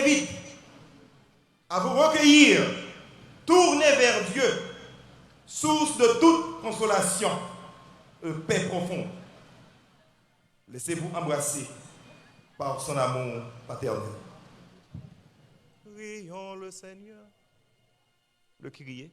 invite à vous recueillir, tourner vers Dieu, source de toute consolation et paix profonde. Laissez-vous embrasser par son amour paternel. Prions le Seigneur. Le crier.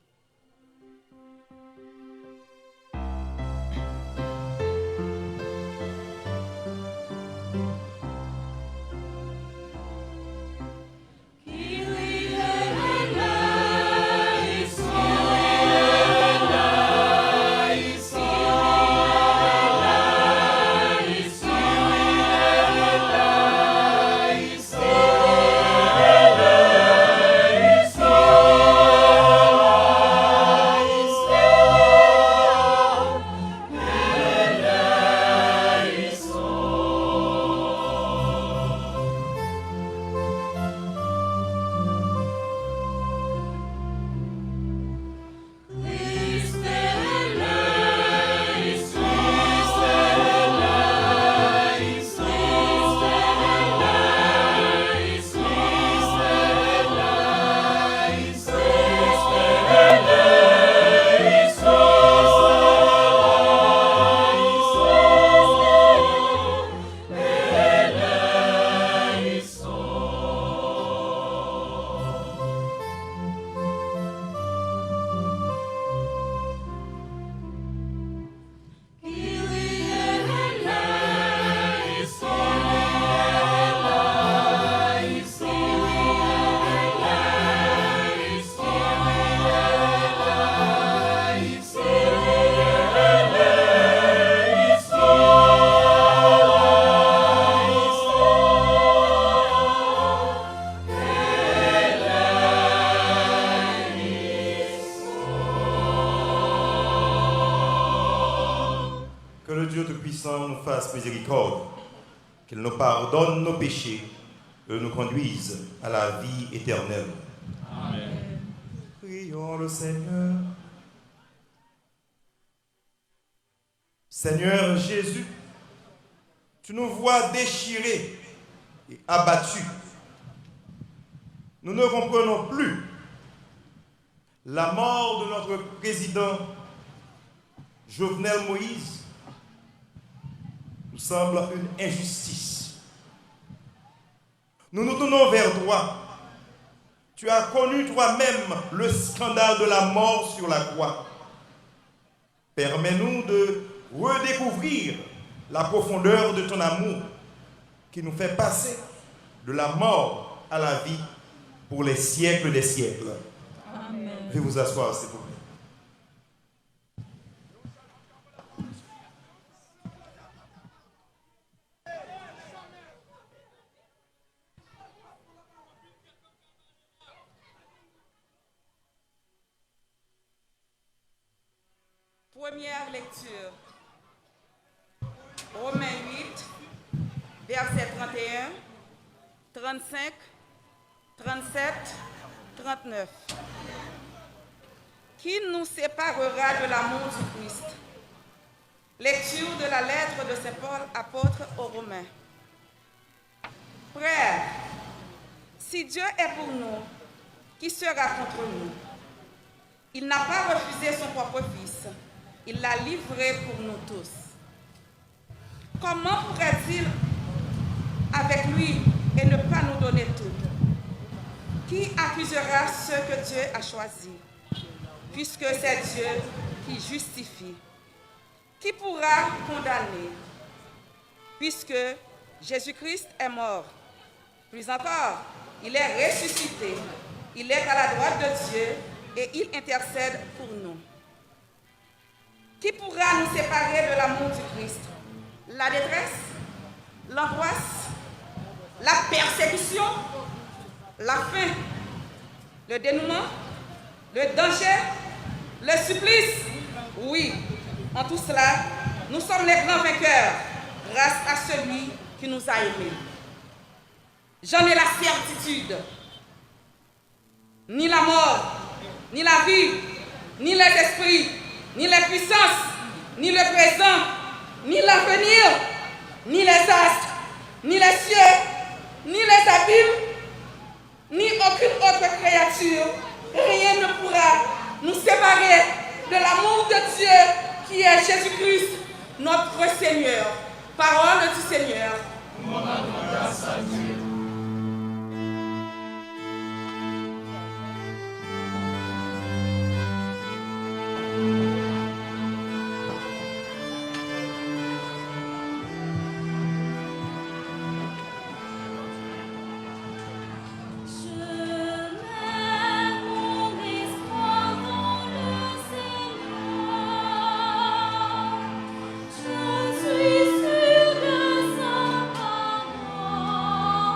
Que le Dieu Tout-Puissant nous fasse miséricorde, qu'il nous pardonne nos péchés et nous conduise à la vie éternelle. Amen. Prions le Seigneur. Seigneur Jésus, tu nous vois déchirés et abattus. Nous ne comprenons plus. La mort de notre président Jovenel Moïse nous semble une injustice. Nous nous tournons vers toi. Tu as connu toi-même le scandale de la mort sur la croix. Permets-nous de redécouvrir la profondeur de ton amour qui nous fait passer de la mort à la vie pour les siècles des siècles. Amen. Veuillez vous asseoir, s'il vous plaît. Première lecture. Romains 8, versets 31, 35, 37, 39. Qui nous séparera de l'amour du Christ? Lecture de la lettre de Saint Paul, apôtre aux Romains. Frères, si Dieu est pour nous, qui sera contre nous? Il n'a pas refusé son propre Fils. Il l'a livré pour nous tous. Comment pourrait-il avec lui et ne pas nous donner tout? Qui accusera ceux que Dieu a choisis? Puisque c'est Dieu qui justifie. Qui pourra condamner? Puisque Jésus-Christ est mort. Plus encore, il est ressuscité. Il est à la droite de Dieu et il intercède pour nous. Qui pourra nous séparer de l'amour du Christ? La détresse, l'angoisse, la persécution, la faim, le dénouement, le danger, le supplice? Oui, en tout cela, nous sommes les grands vainqueurs grâce à celui qui nous a aimés. J'en ai la certitude. Ni la mort, ni la vie, ni les esprits, ni les puissances, ni le présent, ni l'avenir, ni les astres, ni les cieux, ni les abîmes, de Dieu qui est Jésus-Christ, notre Seigneur. Parole du Seigneur. Mon grâce à Dieu. Je suis sûr de sa parole.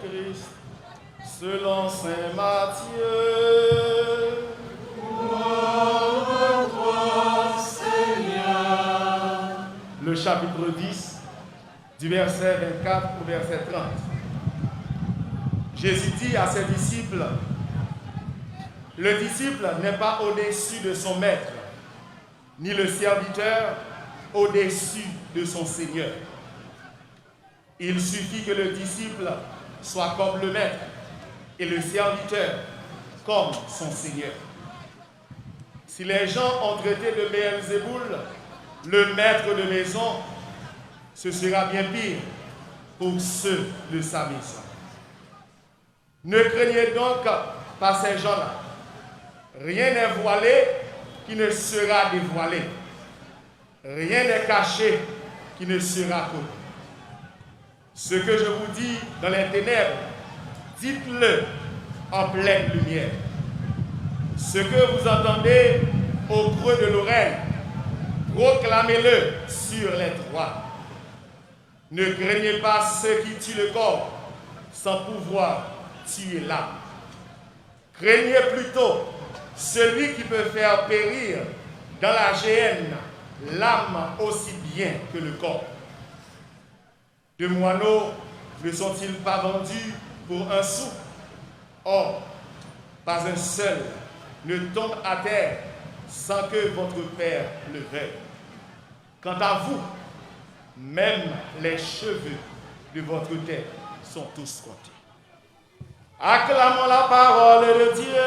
Christ, selon saint Matthieu. Gloire à toi, Seigneur. Le chapitre 10, du verset 24 au verset 30. Jésus dit à ses disciples, le disciple n'est pas au-dessus de son maître, ni le serviteur au-dessus de son Seigneur. Il suffit que le disciple soit comme le maître et le serviteur comme son Seigneur. Si les gens ont traité de Béelzéboul le maître de maison, ce sera bien pire pour ceux de sa maison. Ne craignez donc pas ces gens-là. Rien n'est voilé qui ne sera dévoilé. Rien n'est caché qui ne sera connu. Ce que je vous dis dans les ténèbres, dites-le en pleine lumière. Ce que vous entendez au creux de l'oreille, proclamez-le sur les toits. Ne craignez pas ceux qui tuent le corps sans pouvoir tuer l'âme. Craignez plutôt celui qui peut faire périr dans la géhenne l'âme aussi bien que le corps. Deux moineaux ne sont-ils pas vendus pour un sou? Or, pas un seul ne tombe à terre sans que votre Père le veuille. Quant à vous, même les cheveux de votre tête sont tous comptés. Acclamons la parole de Dieu.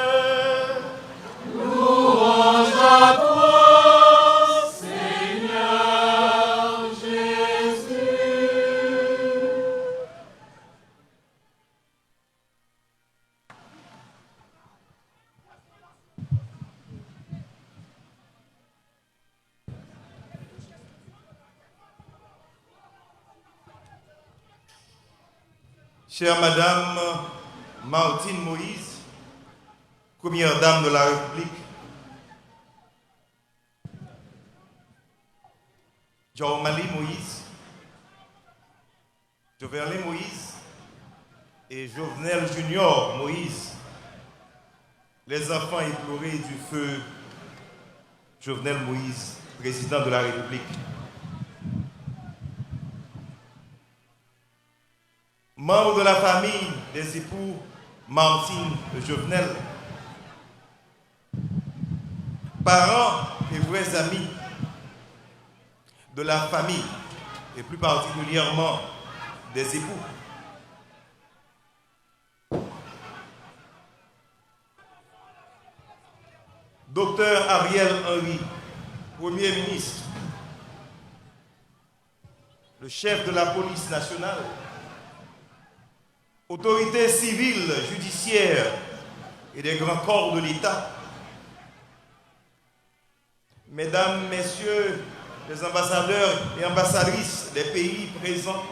Louange à toi, Seigneur Jésus. Chère Madame Martine Moïse, première dame de la République, Jean-Marie Moïse, Jovenel Moïse et Jovenel Junior Moïse, les enfants éplorés du feu Jovenel Moïse, président de la République. Membres de la famille des époux Martine et Jovenel, parents et vrais amis de la famille, et plus particulièrement des époux. Docteur Ariel Henry, Premier ministre, le chef de la police nationale, autorités civiles, judiciaires et des grands corps de l'État, Mesdames, Messieurs les ambassadeurs et ambassadrices des pays présents,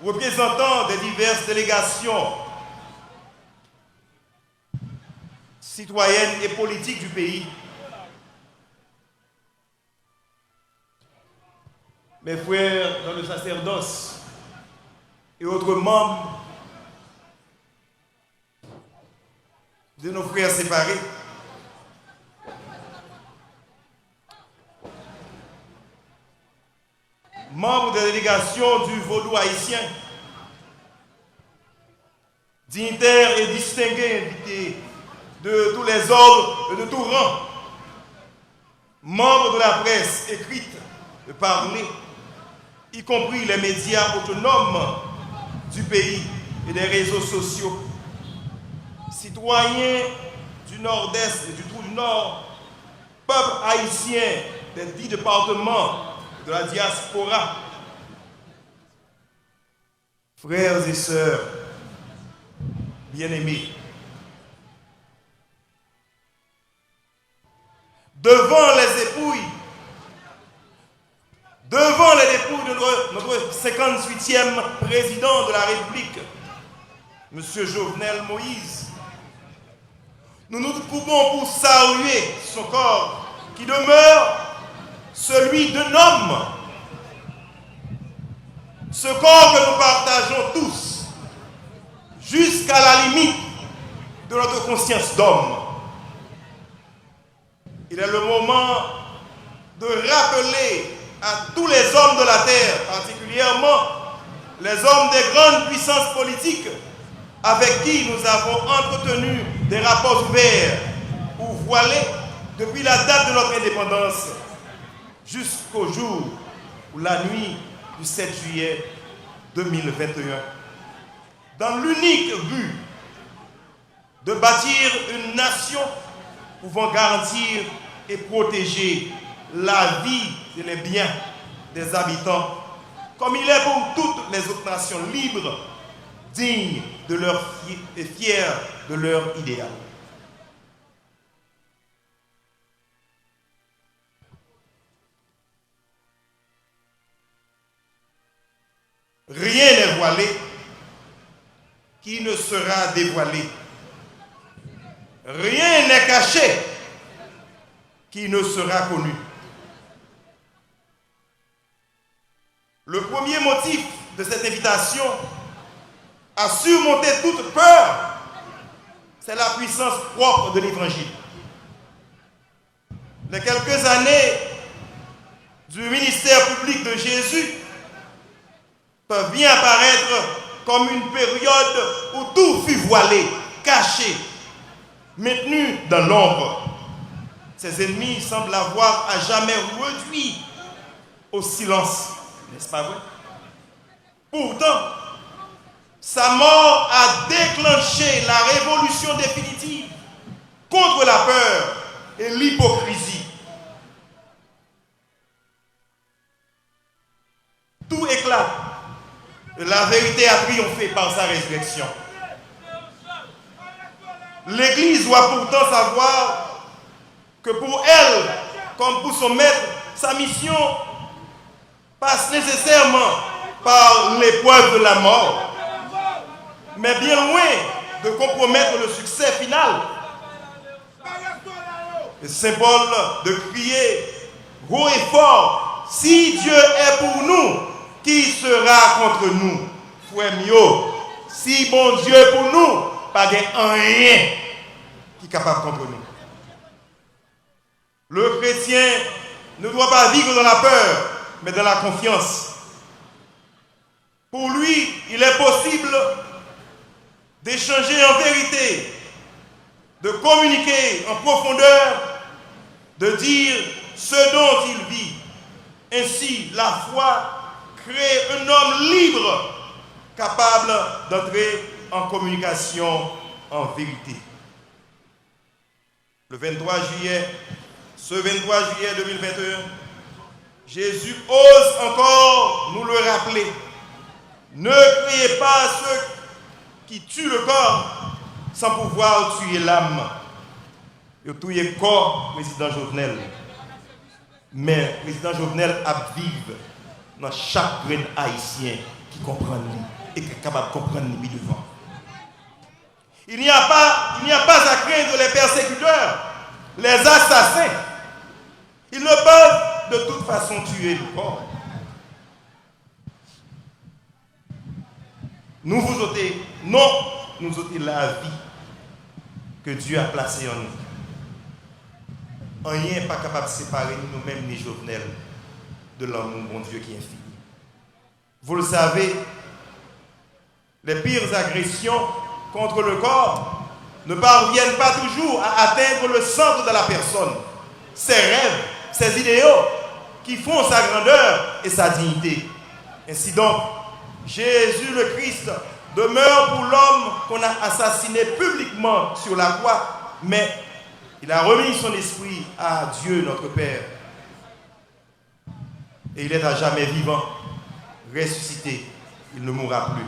représentants des diverses délégations citoyennes et politiques du pays, mes frères dans le sacerdoce et autres membres de nos frères séparés, membres des délégations du Vaudou haïtien, dignitaires et distingués invités de tous les ordres et de tout rang, membres de la presse écrite et parlée, y compris les médias autonomes du pays et des réseaux sociaux, citoyens du Nord-Est et du Trou du Nord, peuple haïtien des 10 départements de la diaspora, frères et sœurs bien-aimés, devant les dépouilles de notre 58e président de la République, M. Jovenel Moïse, nous nous coupons pour saluer son corps qui demeure celui d'un homme Ce corps que nous partageons tous, jusqu'à la limite de notre conscience d'homme. Il est le moment de rappeler à tous les hommes de la terre, particulièrement les hommes des grandes puissances politiques avec qui nous avons entretenu des rapports ouverts ou voilés depuis la date de notre indépendance jusqu'au jour ou la nuit du 7 juillet 2021, dans l'unique but de bâtir une nation pouvant garantir et protéger la vie et les biens des habitants, comme il est pour toutes les autres nations libres, dignes de leur et fiers de leur idéal. Rien n'est voilé qui ne sera dévoilé. Rien n'est caché qui ne sera connu. Le premier motif de cette invitation à surmonter toute peur, c'est la puissance propre de l'Évangile. Les quelques années du ministère public de Jésus peuvent bien apparaître comme une période où tout fut voilé, caché, maintenu dans l'ombre. Ses ennemis semblent avoir à jamais réduit au silence, n'est-ce pas vrai? Pourtant, sa mort a déclenché la révolution définitive contre la peur et l'hypocrisie. Tout éclate. La vérité a triomphé par sa résurrection. L'Église doit pourtant savoir que pour elle, comme pour son maître, sa mission passe nécessairement par l'épreuve de la mort. Mais bien loin de compromettre le succès final, le symbole de crier haut et fort, si Dieu est pour nous, qui sera contre nous? Frère Mio, si bon Dieu est pour nous, pas de rien qui est capable contre nous. Le chrétien ne doit pas vivre dans la peur, mais dans la confiance. Pour lui, il est possible d'échanger en vérité, de communiquer en profondeur, de dire ce dont il vit. Ainsi, la foi crée un homme libre, capable d'entrer en communication en vérité. Le 23 juillet, ce 23 juillet 2021, Jésus ose encore nous le rappeler. Ne criez pas à ceux qui tuent le corps sans pouvoir tuer l'âme. Vous tuez le corps, président Jovenel. Mais le président Jovenel a vivre dans chaque grain haïtien qui comprend lui et qui est capable de comprendre lui devant. Il n'y a pas à craindre les persécuteurs, les assassins. Ils ne peuvent de toute façon tuer le corps. Nous vous ôtons, non, nous ôtons la vie que Dieu a placée en nous. Rien n'est pas capable de séparer nous-mêmes ni Jovenel de l'amour, mon Dieu, qui est infini. Vous le savez, les pires agressions contre le corps ne parviennent pas toujours à atteindre le centre de la personne, ses rêves, ses idéaux qui font sa grandeur et sa dignité. Ainsi donc, Jésus le Christ demeure pour l'homme qu'on a assassiné publiquement sur la croix, mais il a remis son esprit à Dieu notre Père. Et il est à jamais vivant, ressuscité, il ne mourra plus.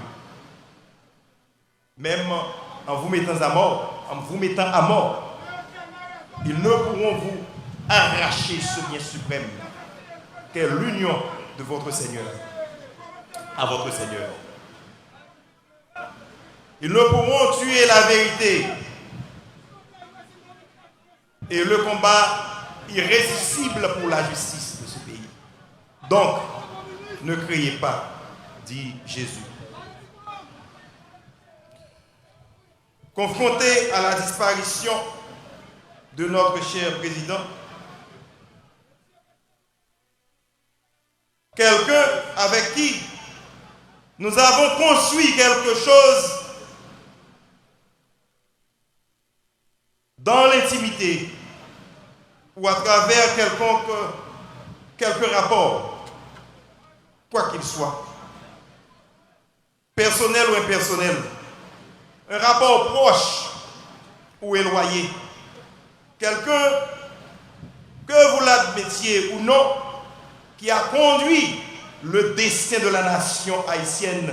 Même en vous mettant à mort, ils ne pourront vous arracher ce bien suprême qu'est l'union de votre Seigneur à votre Seigneur. Ils ne pourront tuer la vérité et le combat irrésistible pour la justice de ce pays. Donc, ne criez pas, dit Jésus. Confronté à la disparition de notre cher président, quelqu'un avec qui nous avons construit quelque chose dans l'intimité ou à travers quelques rapports, quoi qu'il soit, personnel ou impersonnel, un rapport proche ou éloigné, quelqu'un, que vous l'admettiez ou non, qui a conduit le destin de la nation haïtienne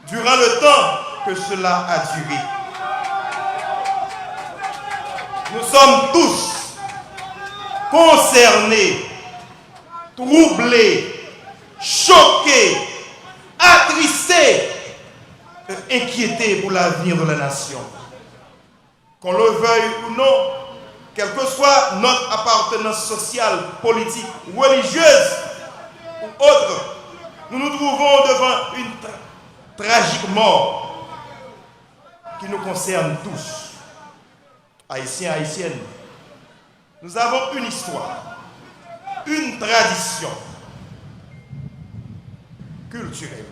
durant le temps que cela a duré. Nous sommes tous concernés, troublés, choqués, attristés, inquiétés pour l'avenir de la nation. Qu'on le veuille ou non, quelle que soit notre appartenance sociale, politique, religieuse ou autre, nous nous trouvons devant une tragique mort qui nous concerne tous. Haïtiens, haïtiennes, nous avons une histoire, une tradition culturelle,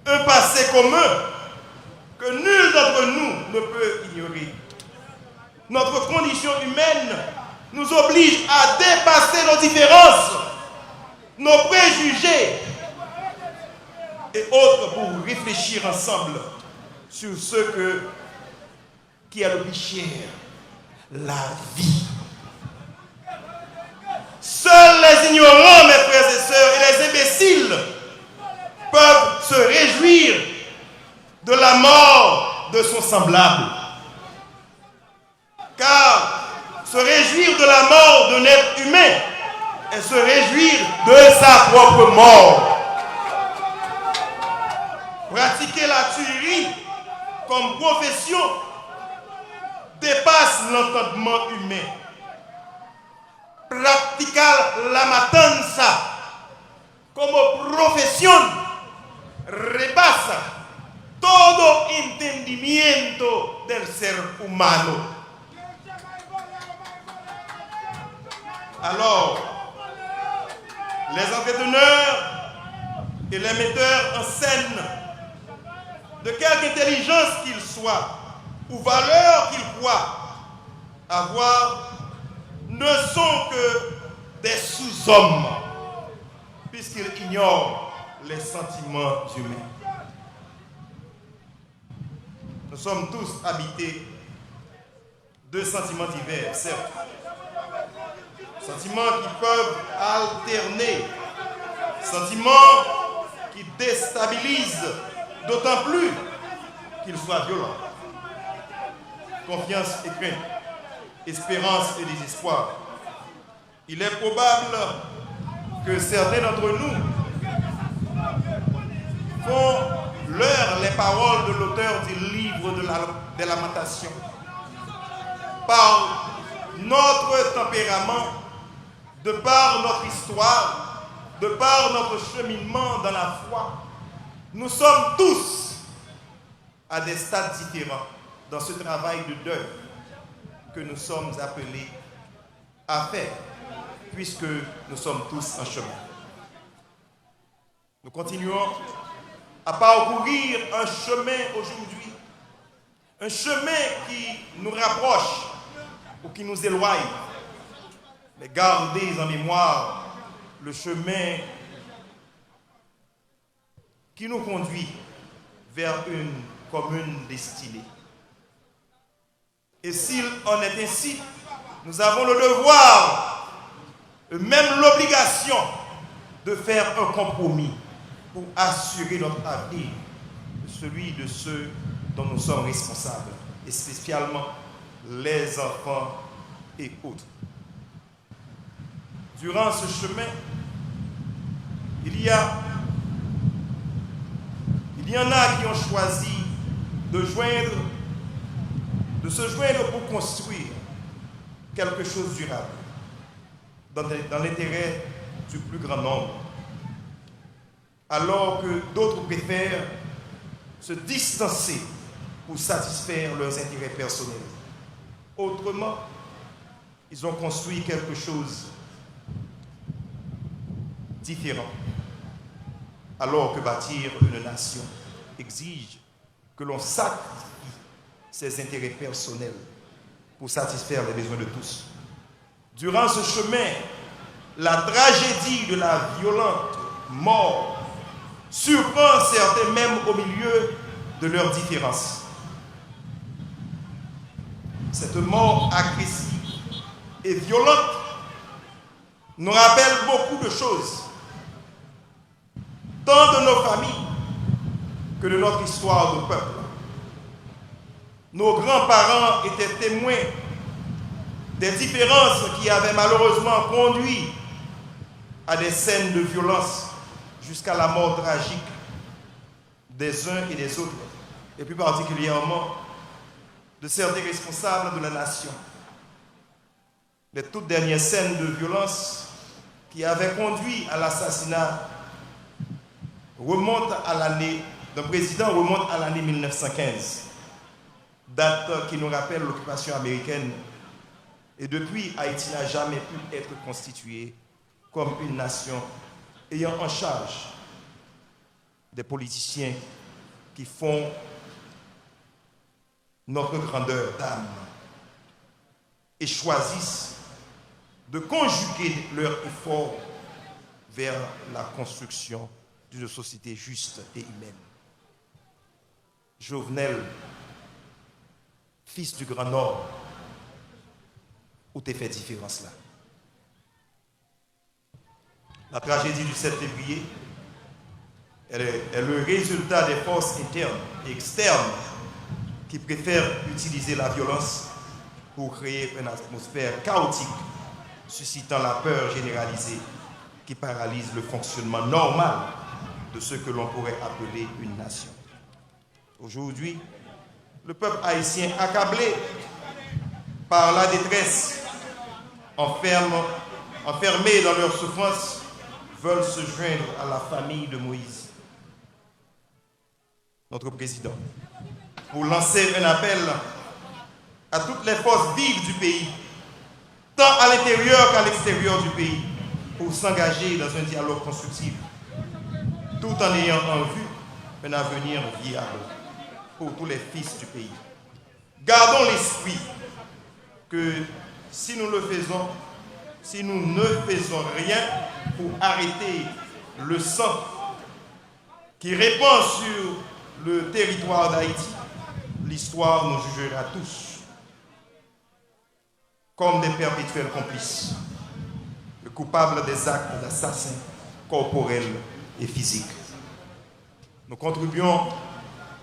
un passé commun que nul d'entre nous ne peut ignorer. Notre condition humaine nous oblige à dépasser nos différences, nos préjugés et autres pour réfléchir ensemble sur ce qui est le plus cher, la vie. Seuls les ignorants, mes frères et sœurs, et les imbéciles peuvent se réjouir de la mort de son semblable. Car se réjouir de la mort d'un être humain est se réjouir de sa propre mort. Pratiquer la tuerie comme profession dépasse l'entendement humain. Practicar la matanza como profesión rebasa todo entendimiento del ser humano. Alors, les entreteneurs et les metteurs en scène, de quelque intelligence qu'ils soient ou valeur qu'ils croient avoir, ne sont que des sous-hommes, puisqu'ils ignorent les sentiments humains. Nous sommes tous habités de sentiments divers, certes. Sentiments qui peuvent alterner, sentiments qui déstabilisent, d'autant plus qu'ils soient violents. Confiance et crainte, espérance et désespoir. Il est probable que certains d'entre nous font leur les paroles de l'auteur du livre des Lamentations. Par notre tempérament, de par notre histoire, de par notre cheminement dans la foi, nous sommes tous à des stades différents dans ce travail de deuil que nous sommes appelés à faire, puisque nous sommes tous en chemin. Nous continuons à parcourir un chemin aujourd'hui, un chemin qui nous rapproche ou qui nous éloigne. Mais gardez en mémoire le chemin qui nous conduit vers une commune destinée. Et s'il en est ainsi, nous avons le devoir, et même l'obligation, de faire un compromis pour assurer notre avenir, celui de ceux dont nous sommes responsables, et spécialement les enfants et autres. Durant ce chemin, il y en a qui ont choisi de se joindre pour construire quelque chose de durable, dans l'intérêt du plus grand nombre. alors que d'autres préfèrent se distancer pour satisfaire leurs intérêts personnels. Autrement, ils ont construit quelque chose de différent, alors que bâtir une nation exige que l'on sacrifie ses intérêts personnels pour satisfaire les besoins de tous. Durant ce chemin, la tragédie de la violente mort surprend certains même au milieu de leurs différences. Cette mort agressive et violente nous rappelle beaucoup de choses, tant de nos familles que de notre histoire de peuple. Nos grands-parents étaient témoins des différences qui avaient malheureusement conduit à des scènes de violence jusqu'à la mort tragique des uns et des autres, et plus particulièrement de certains responsables de la nation. Les toutes dernières scènes de violence qui avaient conduit à l'assassinat d'un président remontent à l'année 1915, date qui nous rappelle l'occupation américaine. Et depuis, Haïti n'a jamais pu être constituée comme une nation ayant en charge des politiciens qui font notre grandeur d'âme et choisissent de conjuguer leurs efforts vers la construction d'une société juste et humaine. Jovenel, fils du Grand Nord, où t'es fait différence là? La tragédie du 7 février est le résultat des forces internes et externes qui préfèrent utiliser la violence pour créer une atmosphère chaotique, suscitant la peur généralisée qui paralyse le fonctionnement normal de ce que l'on pourrait appeler une nation. Aujourd'hui, le peuple haïtien accablé par la détresse, enfermés dans leur souffrance, veulent se joindre à la famille de Moïse, notre président, pour lancer un appel à toutes les forces vives du pays, tant à l'intérieur qu'à l'extérieur du pays, pour s'engager dans un dialogue constructif, tout en ayant en vue un avenir viable pour tous les fils du pays. Gardons l'esprit que si nous ne faisons rien pour arrêter le sang qui répand sur le territoire d'Haïti, l'histoire nous jugera tous comme des perpétuels complices, coupables des actes d'assassin corporels et physiques. Nous contribuons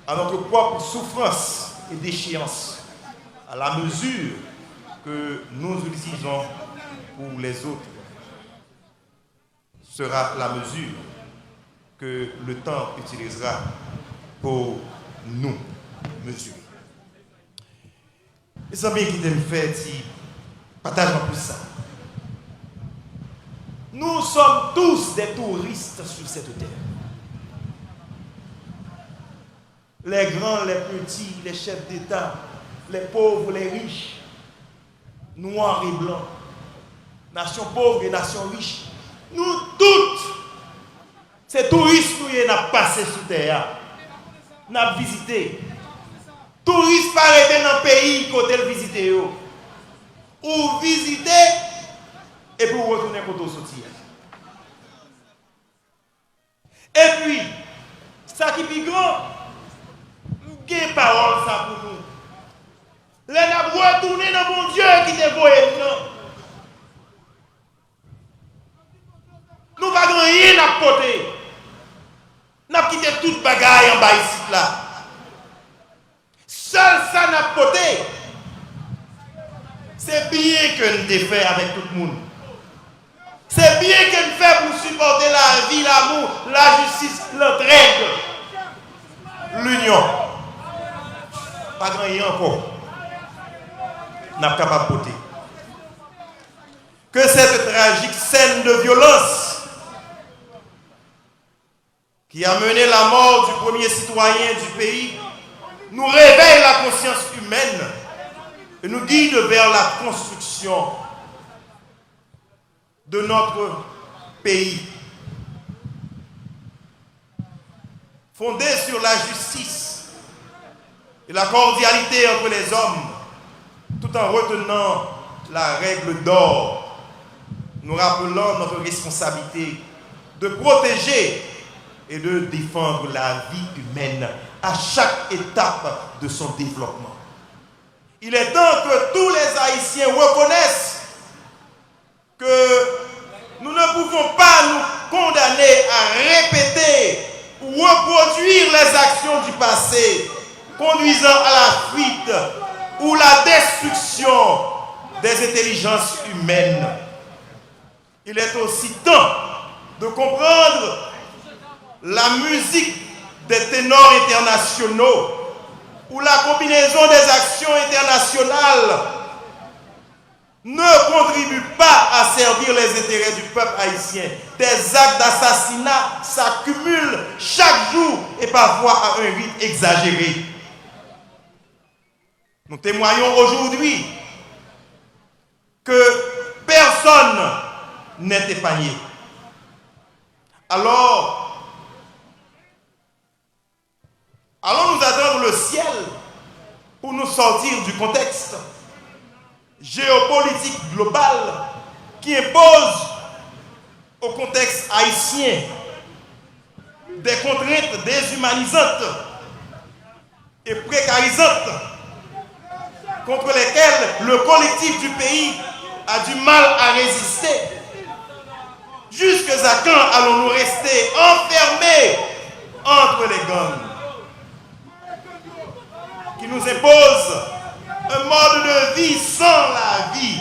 à notre propre souffrance et déchéance à la mesure que nous utilisons pour les autres. Sera la mesure que le temps utilisera pour nous mesurer. Les amis qui t'aiment fait, partagez plus ça. Nous sommes tous des touristes sur cette terre. Les grands, les petits, les chefs d'État, les pauvres, les riches, noirs et blancs, nations pauvres et nations riches. Nous toutes, ces touristes, nous y avons passé sur terre. Nous avons visité. Touristes pas arrêter dans le pays côté le visiter. Ou visiter et pour retourner côté sortir. Et puis, ça qui est plus grand, quelle parole ça pour nous? Les avons retourné dans mon Dieu qui te voyait maintenant. Nous ne pouvons rien à côté. Nous avons quitté toute bagaille en bas ici là. Seul ça n'a côté. C'est bien que nous devons faire avec tout le monde. C'est bien que nous faisons pour supporter la vie, l'amour, la justice, l'entraide, l'union. Pas grand rien encore. Nous sommes capables de voter. Que cette tragique scène de violence qui a mené la mort du premier citoyen du pays, nous réveille la conscience humaine et nous guide vers la construction de notre pays, fondé sur la justice et la cordialité entre les hommes, tout en retenant la règle d'or, nous rappelant notre responsabilité de protéger et de défendre la vie humaine à chaque étape de son développement. Il est temps que tous les Haïtiens reconnaissent que nous ne pouvons pas nous condamner à répéter ou reproduire les actions du passé conduisant à la fuite ou la destruction des intelligences humaines. Il est aussi temps de comprendre la musique des ténors internationaux ou la combinaison des actions internationales ne contribue pas à servir les intérêts du peuple haïtien. Des actes d'assassinat s'accumulent chaque jour et parfois à un rythme exagéré. Nous témoignons aujourd'hui que personne n'est épargné. Alors, allons nous attendre le ciel pour nous sortir du contexte géopolitique global qui impose au contexte haïtien des contraintes déshumanisantes et précarisantes contre lesquelles le collectif du pays a du mal à résister. Jusqu'à quand allons-nous rester enfermés entre les gangs qui nous imposent un mode de vie sans la vie?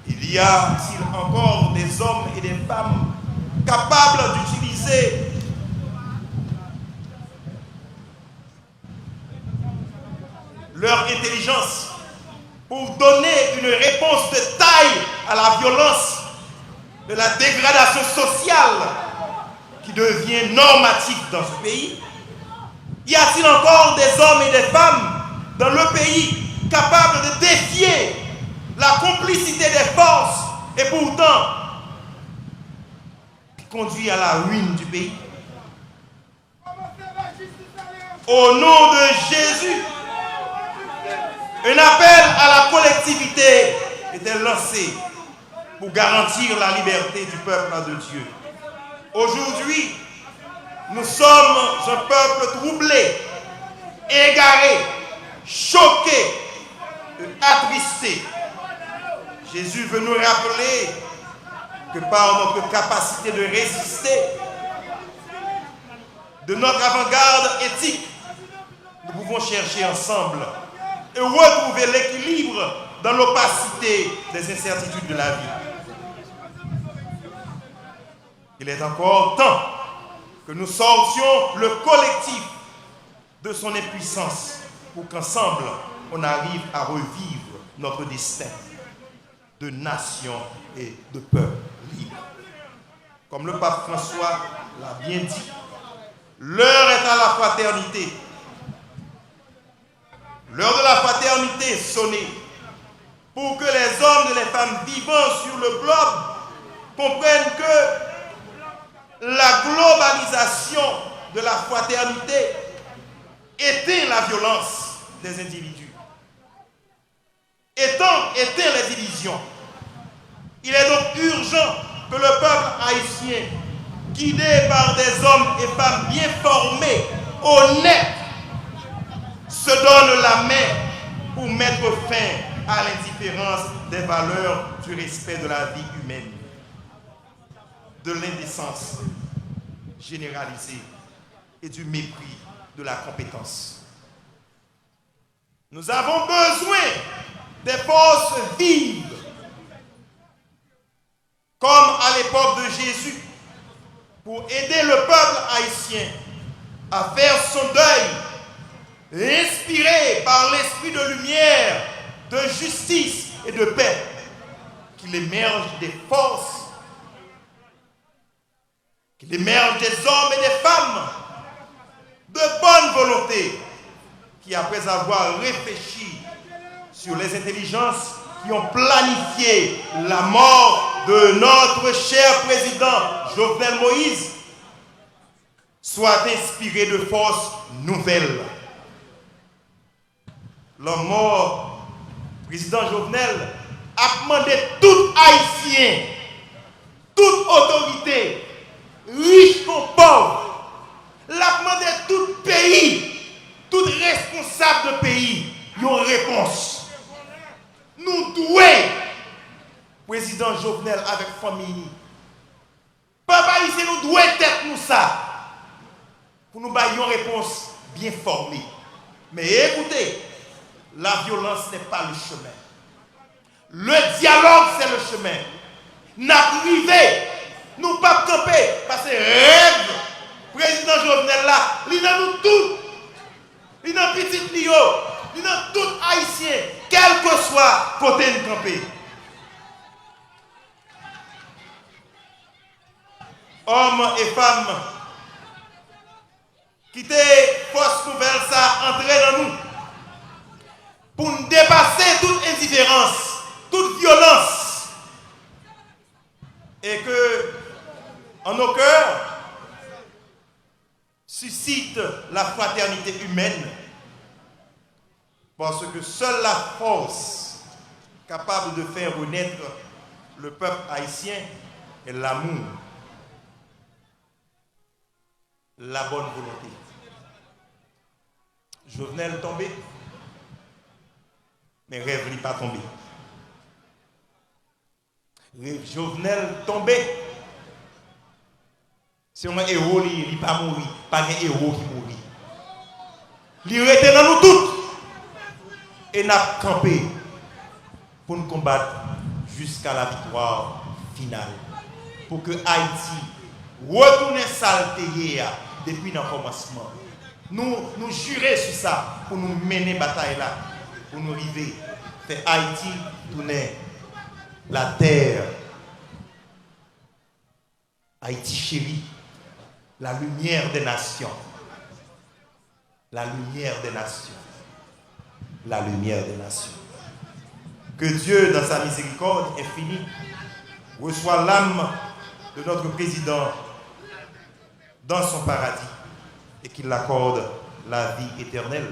Il y a-t-il encore des hommes et des femmes capables d'utiliser leur intelligence pour donner une réponse de taille à la violence de la dégradation sociale qui devient normative dans ce pays? Y a-t-il encore des hommes et des femmes dans le pays capables de défier la complicité des forces et pourtant qui conduit à la ruine du pays? Au nom de Jésus, un appel à la collectivité était lancé pour garantir la liberté du peuple de Dieu. Aujourd'hui, nous sommes un peuple troublé, égaré, choqué, attristé. Jésus veut nous rappeler que par notre capacité de résister, de notre avant-garde éthique, nous pouvons chercher ensemble et retrouver l'équilibre dans l'opacité des incertitudes de la vie. Il est encore temps que nous sortions le collectif de son impuissance pour qu'ensemble, on arrive à revivre notre destin de nation et de peuple libre. Comme le pape François l'a bien dit, l'heure est à la fraternité. L'heure de la fraternité sonnée pour que les hommes et les femmes vivant sur le globe comprennent que la globalisation de la fraternité éteint la violence des individus, éteint les divisions. Il est donc urgent que le peuple haïtien, guidé par des hommes et femmes bien formés, honnêtes, se donne la main pour mettre fin à l'indifférence des valeurs du respect de la vie humaine, de l'indécence généralisée et du mépris de la compétence. Nous avons besoin des forces vives, comme à l'époque de Jésus, pour aider le peuple haïtien à faire son deuil, inspiré par l'esprit de lumière, de justice et de paix, qu'il émerge des forces qu'il émerge des hommes et des femmes de bonne volonté qui, après avoir réfléchi sur les intelligences qui ont planifié la mort de notre cher président Jovenel Moïse, soient inspirés de forces nouvelles. L'homme mort, président Jovenel, a demandé tout Haïtien, toute autorité, riche comme pauvre, l'a demandé tout pays, tout responsable de pays, une réponse. Nous devons, président Jovenel avec famille, papa ici nous devons tête nous ça, pour nous donner une réponse bien formée. Mais écoutez, la violence n'est pas le chemin. Le dialogue, c'est le chemin. N'a privé, nous pas camper, parce que rêve, président Jovenel là, il dans nous tous, il dans petit Lio, il dans tout haïtien, quel que soit côté de camper. Hommes et femmes, quittez fausse nouvelle ça, entrez dans nous, pour nous dépasser toute indifférence, toute violence, et que en nos cœurs suscite la fraternité humaine, parce que seule la force capable de faire renaître le peuple haïtien est l'amour, la bonne volonté. Jovenel tombé, mais rêve n'est pas tombé. Jovenel tombé, c'est un héros, il n'est pas mort, pas un héros qui mourit. Il était dans nous tous et n'a campé pour nous combattre jusqu'à la victoire finale. Pour que Haïti retourne saleté depuis le commencement. Nous jurer sur ça pour nous mener la bataille là, pour nous arriver, faire Haïti tourner la terre. Haïti chérie, la lumière des nations. La lumière des nations. La lumière des nations. Que Dieu, dans sa miséricorde infinie, reçoit l'âme de notre président dans son paradis et qu'il accorde la vie éternelle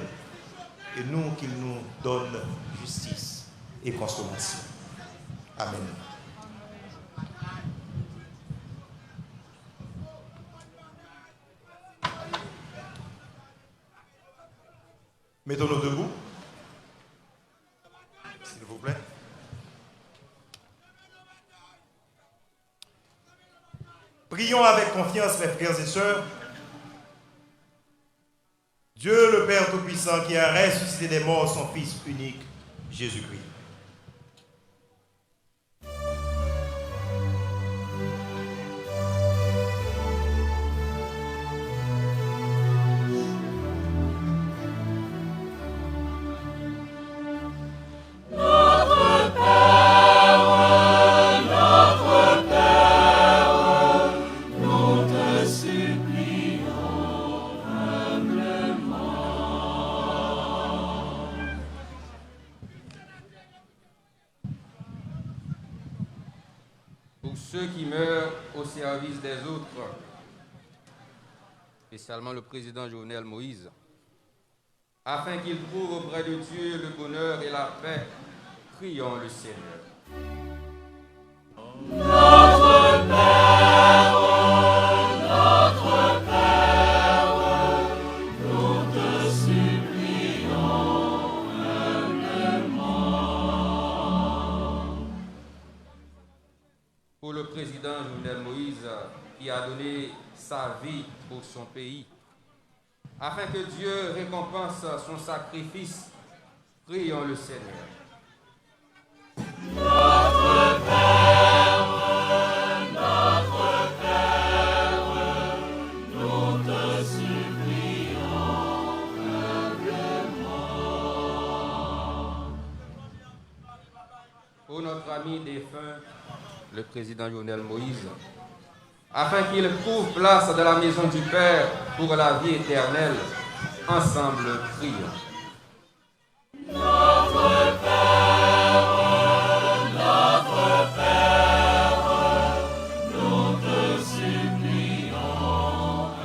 et nous qu'il nous donne justice et consolation. Amen. Mettons-nous debout, s'il vous plaît. Prions avec confiance, mes frères et sœurs. Dieu le Père Tout-Puissant qui a ressuscité des morts son Fils unique, Jésus-Christ. Ceux qui meurent au service des autres, spécialement le président Jovenel Moïse, afin qu'il trouve auprès de Dieu le bonheur et la paix, prions le Seigneur. Notre Père, nous te supplions humblement. Pour le président Jovenel Moïse, qui a donné sa vie pour son pays, afin que Dieu récompense son sacrifice, prions le Seigneur. Notre Père, nous te supplions humblement. Pour notre ami défunt, le président Jovenel Moïse, afin qu'il trouve place dans la maison du Père pour la vie éternelle. Ensemble, prions. Notre Père, nous te supplions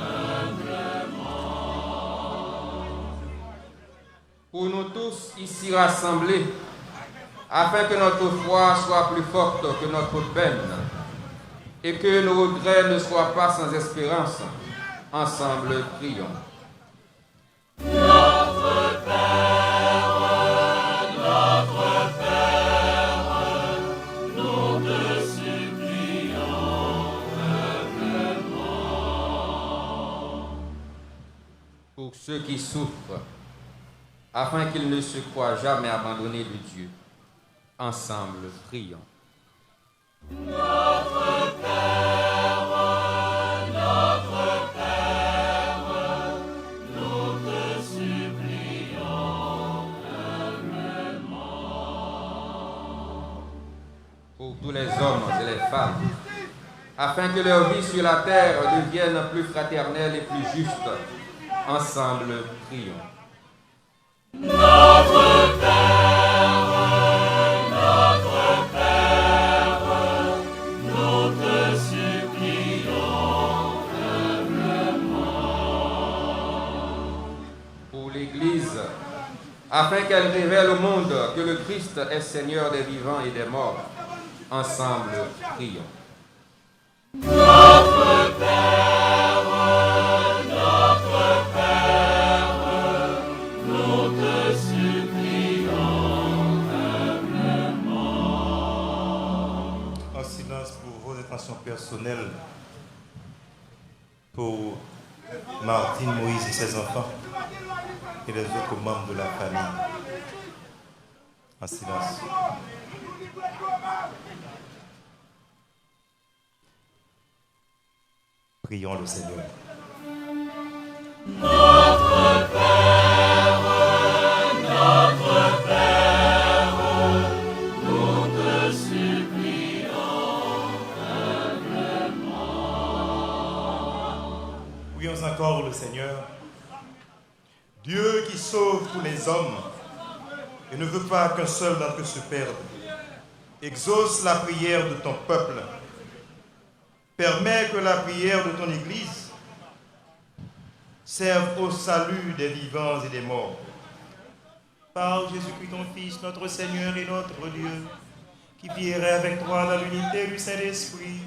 humblement. Pour nous tous ici rassemblés, afin que notre foi soit plus forte que notre peine et que nos regrets ne soient pas sans espérance, ensemble, prions. Notre Père, nous te supplions humblement. Pour ceux qui souffrent, afin qu'ils ne se croient jamais abandonnés de Dieu, ensemble, prions. Notre Père, nous te supplions humblement. Pour tous les hommes et les femmes, afin que leur vie sur la terre devienne plus fraternelle et plus juste, ensemble, prions. Notre Père, nous te supplions humblement. Pour l'Église, afin qu'elle révèle au monde que le Christ est Seigneur des vivants et des morts, ensemble, prions. Notre Père, nous te supplions humblement. En silence pour vos intentions personnelles, pour Martine, Moïse et ses enfants, et les autres membres de la famille. En silence. Prions le Seigneur. Notre Père, nous te supplions humblement. Prions encore le Seigneur. Dieu qui sauve tous les hommes et ne veut pas qu'un seul d'entre eux se perde, exauce la prière de ton peuple. Permets que la prière de ton Église serve au salut des vivants et des morts. Par Jésus-Christ, ton Fils, notre Seigneur et notre Dieu, qui vivrait avec toi dans l'unité du Saint-Esprit,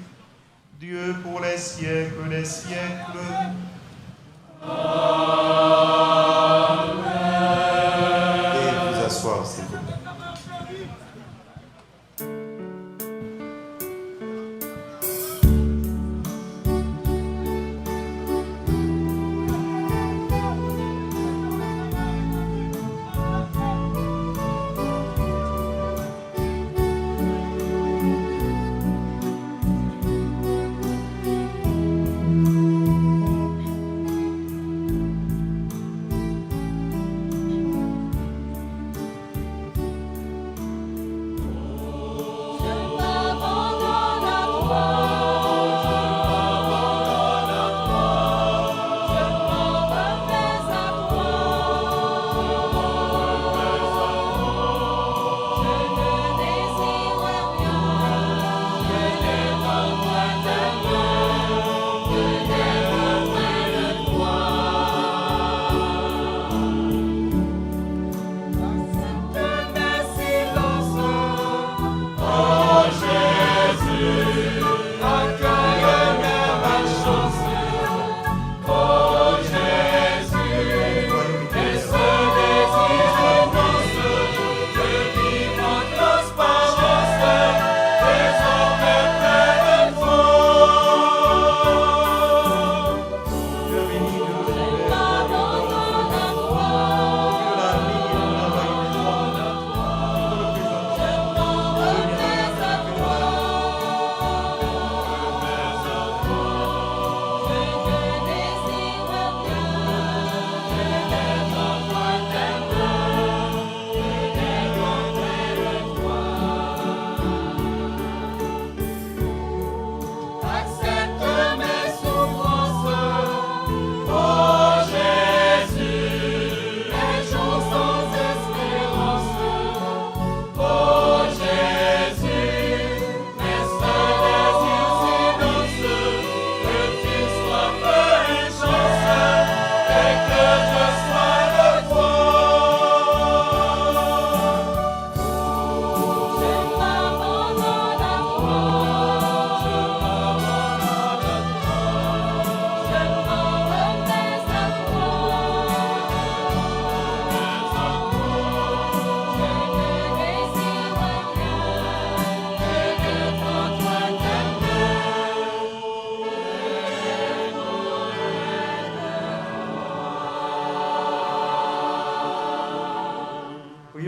Dieu pour les siècles des siècles. Et vous asseoir, s'il vous plaît.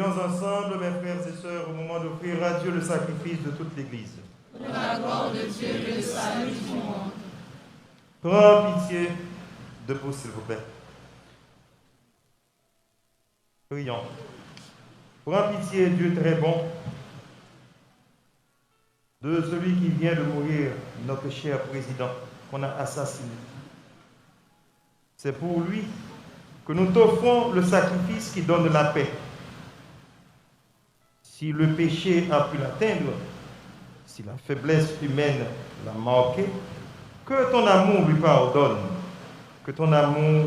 Prions ensemble, mes frères et sœurs, au moment d'offrir à Dieu le sacrifice de toute l'Église. Pour la gloire de Dieu et le salut du monde. Prends pitié, debout s'il vous plaît. Prions. Prends pitié, Dieu très bon, de celui qui vient de mourir, notre cher président, qu'on a assassiné. C'est pour lui que nous t'offrons le sacrifice qui donne la paix. Si le péché a pu l'atteindre, si la faiblesse humaine l'a marqué, que ton amour lui pardonne, que ton amour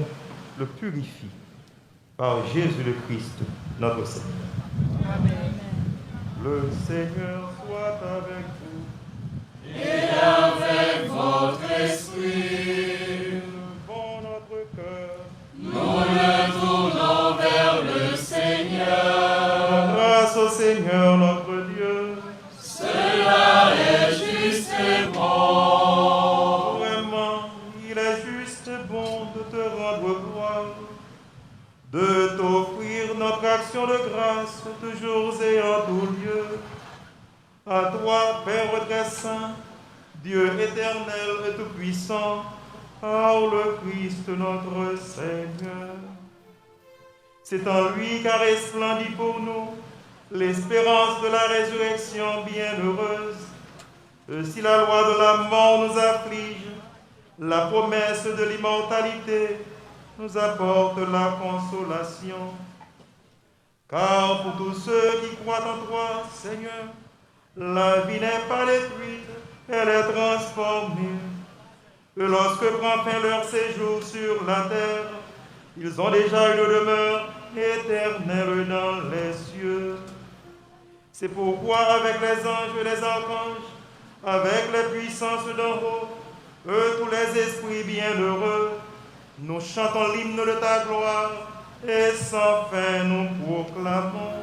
le purifie. Par Jésus le Christ, notre Seigneur. Amen. Le Seigneur soit avec vous. Et avec votre esprit. Levons notre cœur. Nous le tournons vers le Seigneur. Grâce au Seigneur notre Dieu. Cela est juste et bon. Vraiment, il est juste et bon de te rendre gloire, de t'offrir notre action de grâce toujours et en tout lieu. À toi, Père très saint, Dieu éternel et tout-puissant, par le Christ notre Seigneur. C'est en lui qu'a resplendit pour nous l'espérance de la résurrection bienheureuse. Si la loi de la mort nous afflige, la promesse de l'immortalité nous apporte la consolation. Car pour tous ceux qui croient en toi, Seigneur, la vie n'est pas détruite, elle est transformée. Et lorsque prend fin leur séjour sur la terre, ils ont déjà une demeure éternelle dans les cieux. C'est pourquoi avec les anges et les archanges, avec les puissances d'en haut, eux tous les esprits bienheureux, nous chantons l'hymne de ta gloire et sans fin nous proclamons.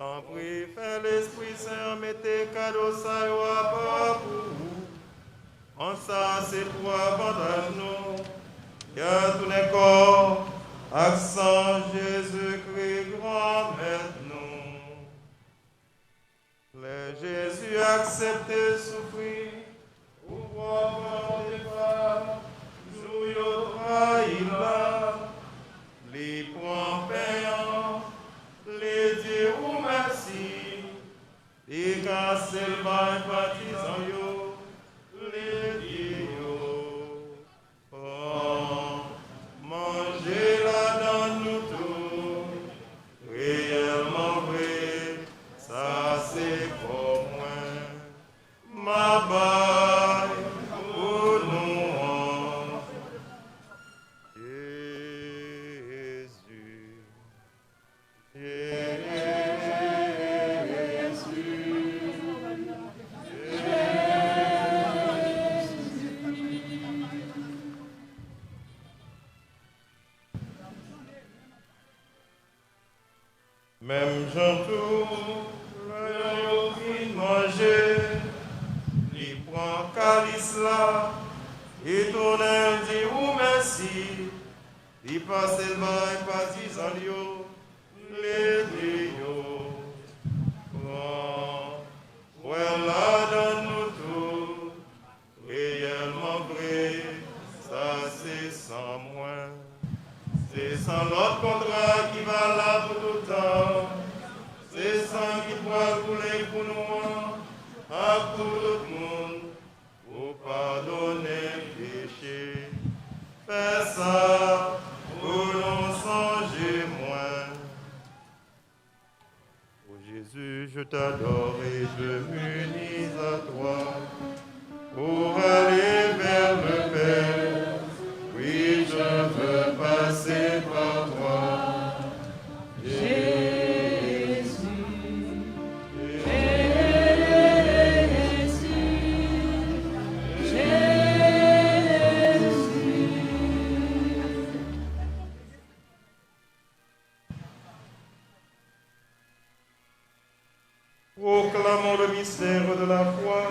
En prie, fais l'Esprit Saint, mettez cadeau ça et pour vous. En ça, c'est toi, partage nous. Car tous les corps, accent Jésus-Christ, grand maître nous. Les Jésus accepté souffrir, pour voir des femmes, nous y trahi là, les points payants. Les dire merci, Même Jean tout, le fin manger, il prend calice là, et tourne dit ou merci, il passe le bail partisan yo, les dios, prend, voilà dans nous tous, réellement vrai, ça c'est sans moins. C'est sans l'autre contrat qui va là pour tout le temps. C'est sans qui doit couler pour nous, à pour tout le monde, pour pardonner le péché. Fais ça pour nous songer moins. Oh Jésus, je t'adore et je m'unis à toi pour aller vers le Père. Oui, je veux passer par toi, Jésus, Jésus, Jésus. Proclamons le mystère de la foi.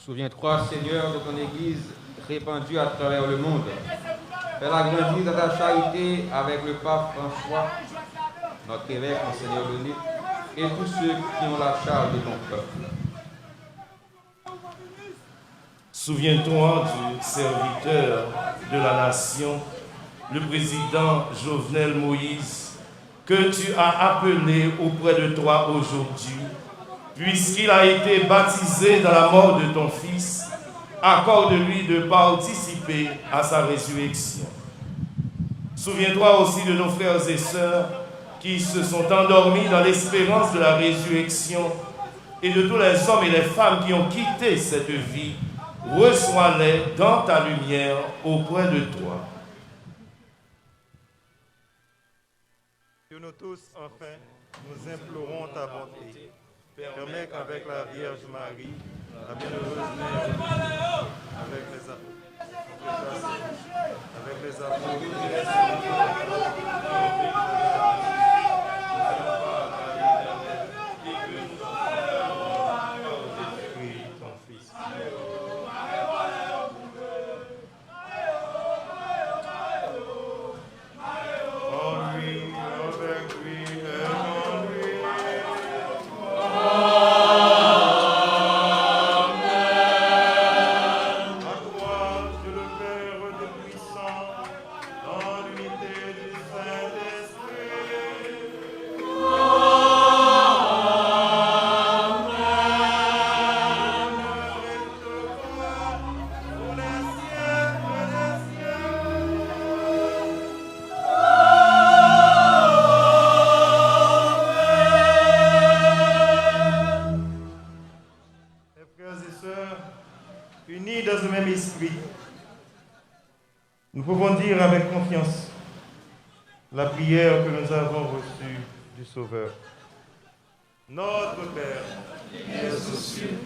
Souviens-toi, Seigneur, de ton Église répandue à travers le monde. Fais-la grandir dans ta charité avec le pape François, notre évêque, Monseigneur Denis, et tous ceux qui ont la charge de ton peuple. Souviens-toi du serviteur de la nation, le président Jovenel Moïse, que tu as appelé auprès de toi aujourd'hui, puisqu'il a été baptisé dans la mort de ton Fils, accorde-lui de participer à sa résurrection. Souviens-toi aussi de nos frères et sœurs qui se sont endormis dans l'espérance de la résurrection et de tous les hommes et les femmes qui ont quitté cette vie. Reçois-les dans ta lumière auprès de toi. Que nous tous, enfin, nous implorons ta bonté. Permets qu'avec la Vierge Marie, la bienheureuse Mère, avec les ton Fils. En lui, avec lui et en lui. Unis dans le même esprit, nous pouvons dire avec confiance la prière que nous avons reçue du Sauveur. Notre Père, qui es aux cieux,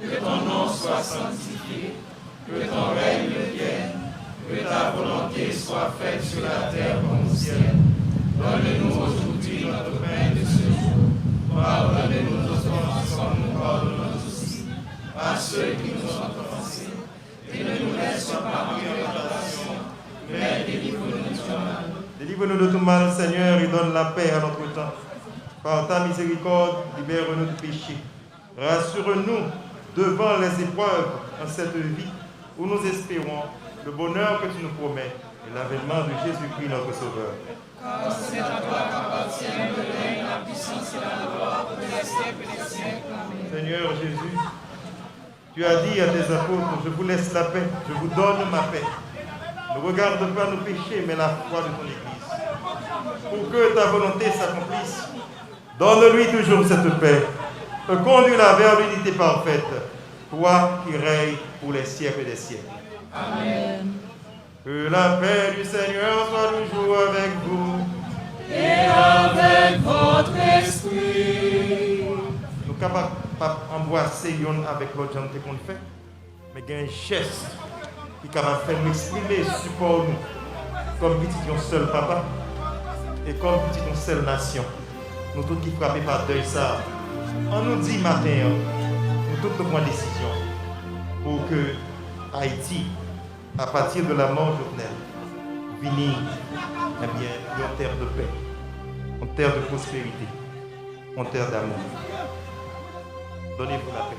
que ton nom soit sanctifié, Que ton règne vienne, que ta volonté soit faite sur la terre comme au ciel. Donne-nous aujourd'hui notre pain de ce jour. Pardonne-nous nos offenses comme nous pardonnons aussi à ceux qui nous ont offensés. Et ne nous laisse pas entrer en tentation, mais délivre-nous du mal. Délivre-nous de tout mal, Seigneur, et donne la paix à notre temps. Par ta miséricorde, libère-nous du péché. Rassure-nous devant les épreuves en cette vie où nous espérons le bonheur que tu nous promets et l'avènement de Jésus-Christ, notre Sauveur. Car c'est à toi qu'appartient le règne, la puissance et la gloire pour les siècles et les siècles. Amen. Seigneur Jésus, tu as dit à tes apôtres, je vous laisse la paix, je vous donne ma paix. Ne regarde pas nos péchés, mais la foi de ton Église. Pour que ta volonté s'accomplisse, donne-lui toujours cette paix. Conduis-la vers l'unité parfaite, toi qui règnes pour les siècles des siècles. Amen. Que la paix du Seigneur soit toujours avec vous. Et avec votre esprit. Nous ne sommes pas capables d'embrasser l'un avec l'autre, j'en ai qu'on le fait, mais il y a un geste qui est capable de faire nous exprimer, support nous, comme petit un seul papa et comme petit une seule nation. Nous tous qui frappés par deuil ça, on nous dit matin, nous tous nous prenons décision pour que Haïti, à partir de la mort Jovenel, finisse une terre de paix, une terre de prospérité, une terre d'amour. Donnez-vous la paix.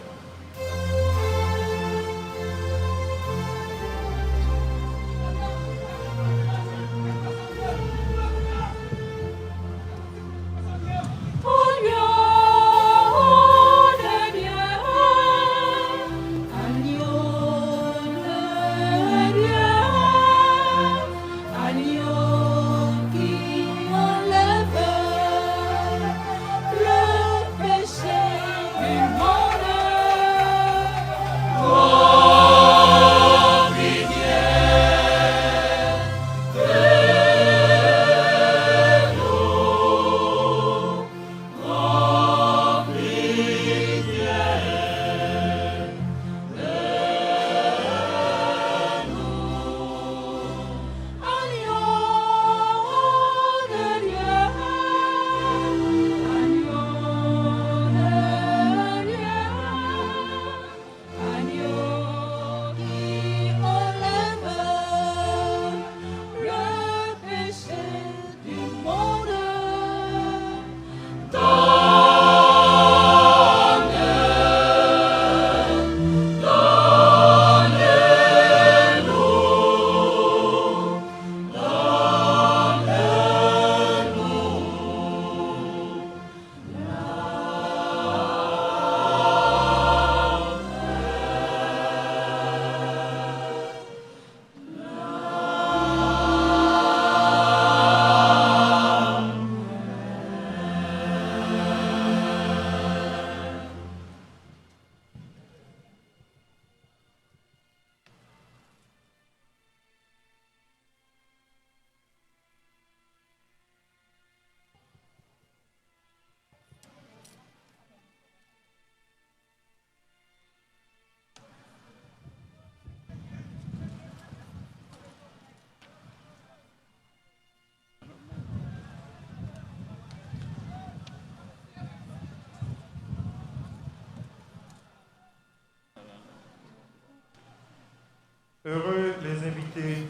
Heureux les invités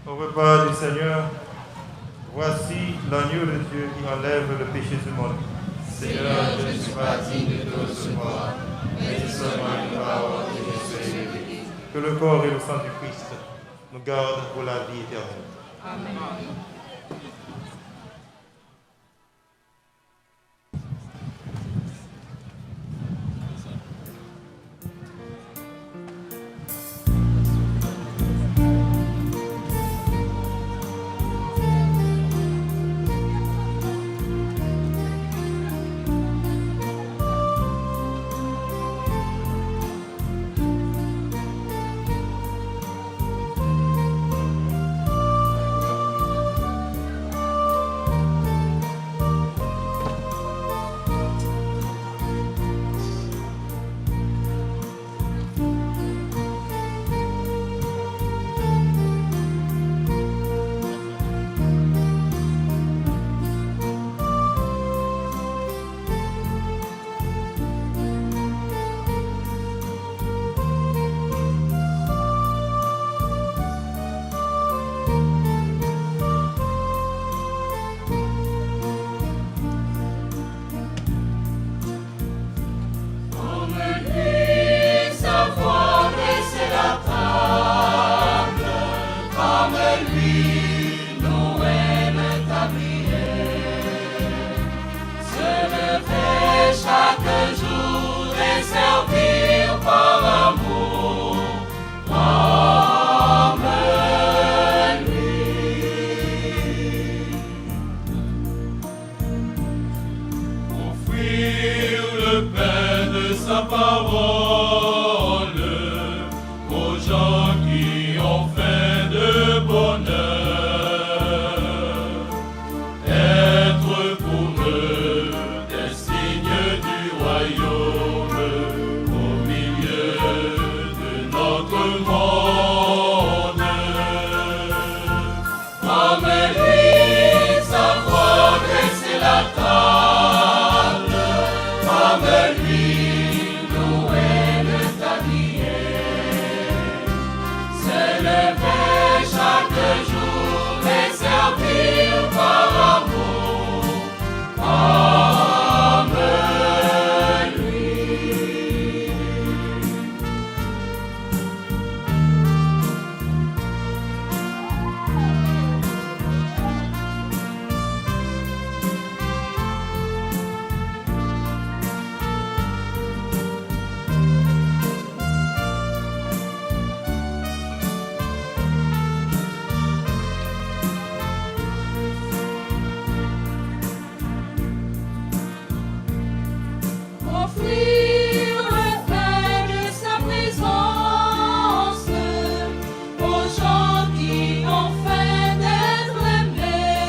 au repas du Seigneur. Voici l'agneau de Dieu qui enlève le péché du monde. Seigneur, je ne suis pas digne de te recevoir, mais dis seulement une parole et je serai guéri. Que le corps et le sang du Christ nous gardent pour la vie éternelle. Amen. monde. Comme lui, savoir dresser la table. Comme lui, nouer le tablier. S'élever chaque jour et servir par amour. Comme lui. Offrir le pain de sa présence aux gens qui ont faim d'être aimés.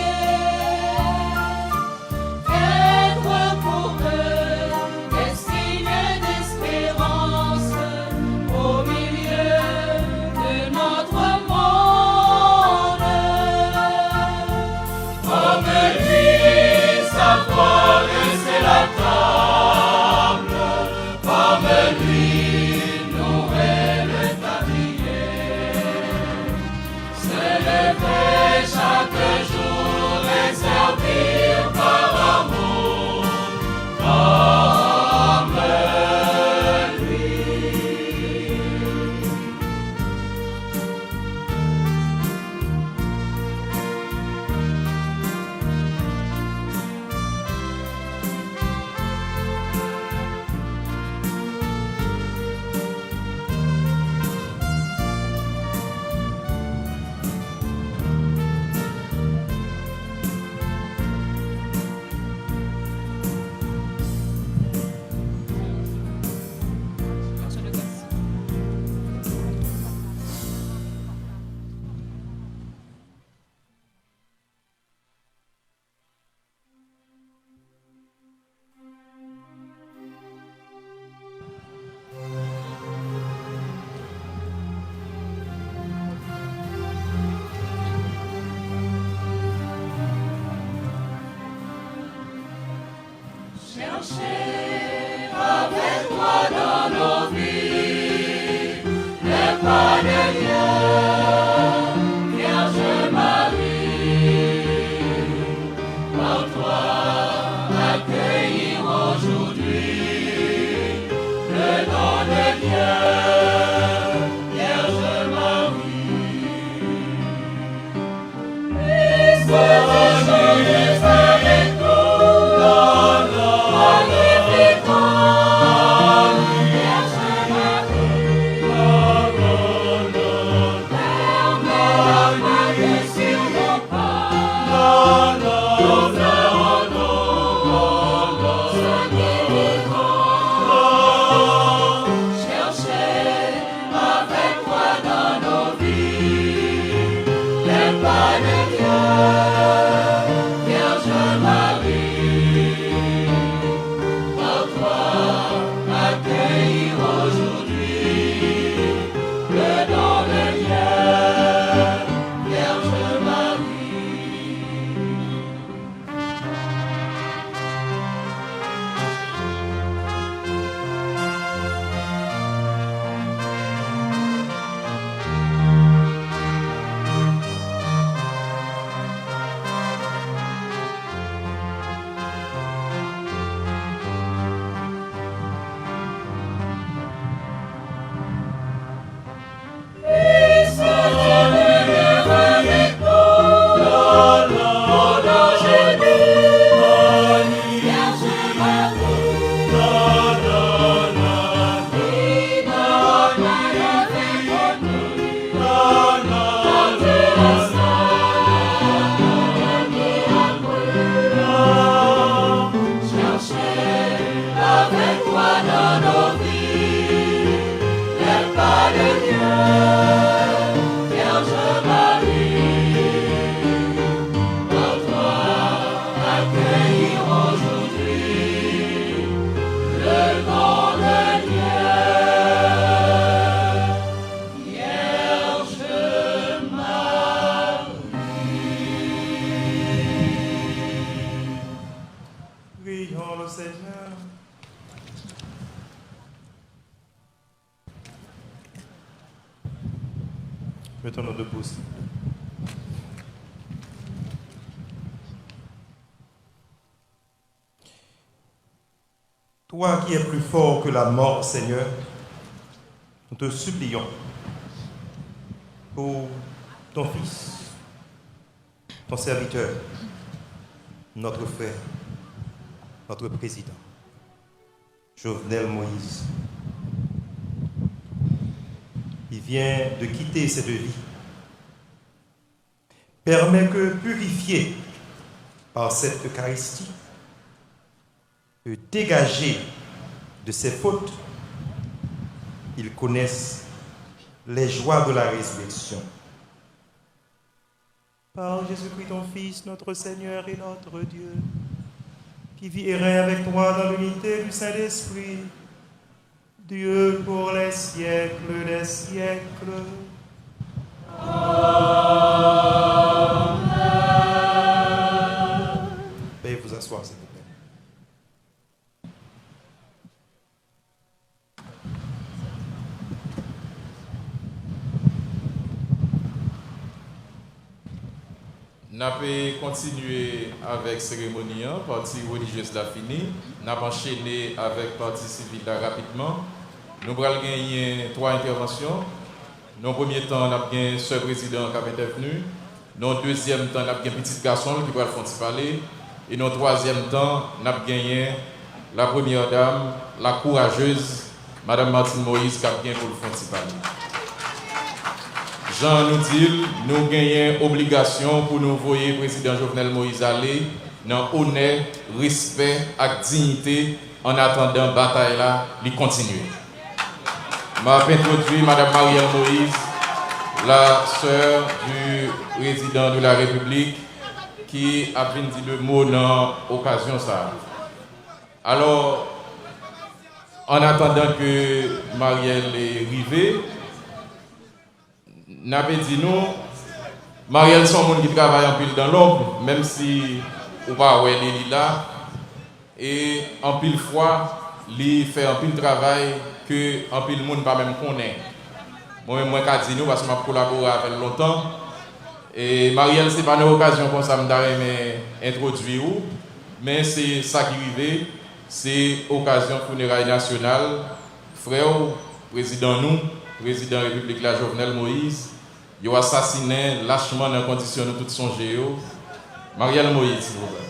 Être pour eux des signes d'espérance au milieu de notre monde. Comme lui, savoir dresser la table. Comme lui, nouer le tablier. S'élever chaque jour et servir par amour. Comme lui. Cherchez avec toi dans nos vies le pas de Dieu, Vierge Marie. Par toi, accueillir aujourd'hui le don de Dieu, Vierge Marie. Puisse aujourd'hui avec nous, magnifiquons Vierge Marie. Permets la foi sur nos pas, nous ferons cherchez avec toi dans nos vies les pas de Dieu, Vierge Marie. Par toi, accueillir aujourd'hui le don de Dieu, Vierge Marie. Puisse demeurer avec nous, aujourd'hui, Vierge Marie. Cherchez avec toi dans nos vies les pas de Dieu, Vierge Marie. Par toi, accueillir aujourd'hui le don de Dieu, Mettons-nous debout. Toi qui es plus fort que la mort, Seigneur, nous te supplions pour ton Fils, ton serviteur, notre frère, notre président, Jovenel Moïse. Il vient de quitter cette vie. Permets que, purifié par cette Eucharistie, de dégager de ses fautes, ils connaissent les joies de la résurrection. Par Jésus-Christ, ton Fils, notre Seigneur et notre Dieu, qui vit et règne avec toi dans l'unité du Saint-Esprit, Dieu pour les siècles des siècles. Amen. Veuillez vous asseoir, s'il vous plaît. Nous avons continué avec cérémonie, partie religieuse la finie. Nous avons enchaîné avec partie civile rapidement. Nous allons gagner 3 interventions. Dans le premier temps, nous avons gagné ce président qui a intervenu. Dans le deuxième temps, nous avons gagné petit garçon qui va le parler. Et dans le troisième temps, nous avons gagné la première dame, la courageuse, Madame Martine Moïse, qui a gagné pour le parler. Jean nous dit, nous gagnons obligation pour nous envoyer le président Jovenel Moïse aller dans honneur, respect et dignité en attendant la bataille là, de continuer. Je vais introduire Mme Marielle Moïse, la sœur du président de la République, qui a dit le mot dans l'occasion ça. Alors, en attendant que Marielle est arrivée, nous avons dit nous, Marielle sont monde qui travaille en pile dans l'ombre, même si on va voir les là, et en pile fois, il fait un pile travail que en pile monde pas même connaît. Moi-même, je dis nous parce que je collabore avec longtemps. Et Marielle, ce n'est pas une occasion comme ça de introduire, mais c'est ça qui arrive, c'est occasion funérailles nationale. Frère, président nous, président de la République, la Jovenel Moïse, il a assassiné lâchement dans les conditions de tout son géo. Marielle Moïse, s'il vous plaît.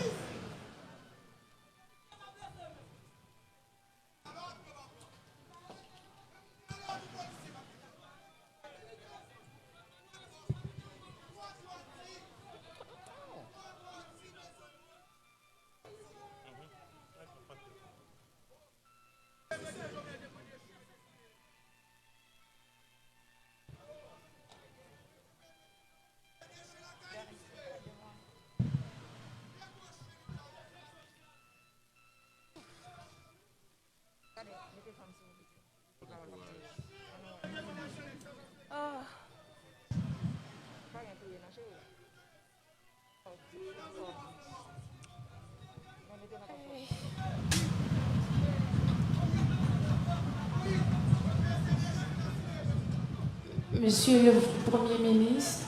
Monsieur le Premier ministre,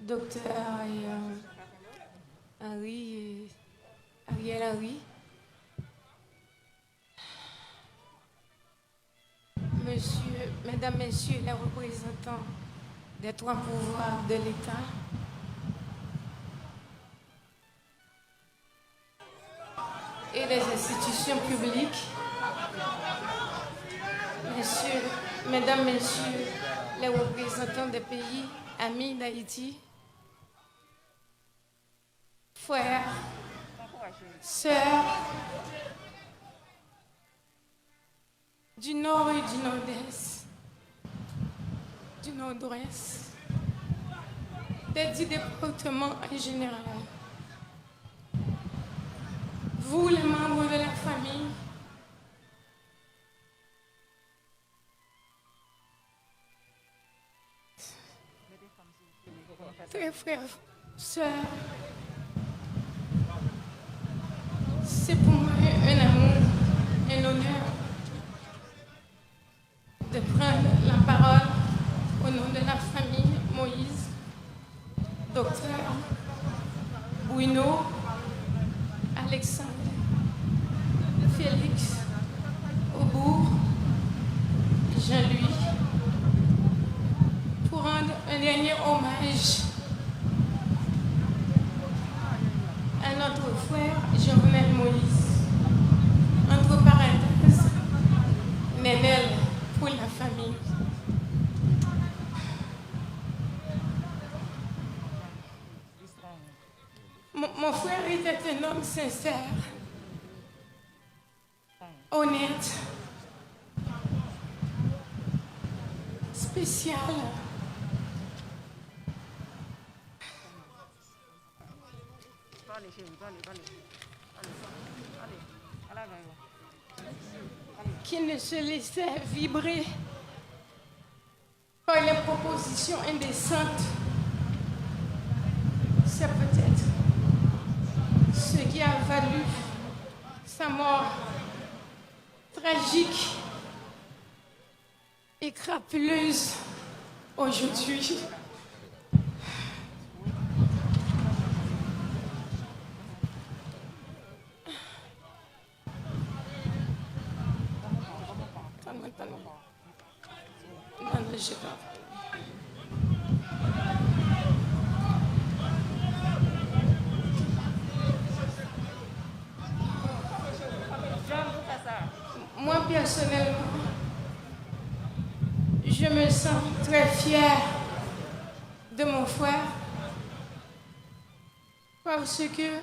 Docteur Ariel Henry, Mesdames, Messieurs les représentants des 3 pouvoirs de l'État, et les institutions publiques, Mesdames, Messieurs les représentants des pays amis d'Haïti, frères, sœurs, du nord et du nord-est, du nord-ouest, des 10 départements en général. Vous, les membres de la famille, très frères, sœurs, c'est pour moi un amour, un honneur de prendre la parole au nom de la famille Docteur Bruno, Alexandre, Félix, Aubourg, Jean-Louis, pour rendre un dernier hommage à notre frère Jovenel Moïse. Entre parenthèses, Nénel pour la famille. Mon frère était un homme sincère, honnête, spécial. Qui ne se laissait vibrer par les propositions indécentes. C'est peut-être ce qui a valu sa mort tragique et crapuleuse aujourd'hui. Non, je sais pas. Moi, personnellement, je me sens très fière de mon frère parce que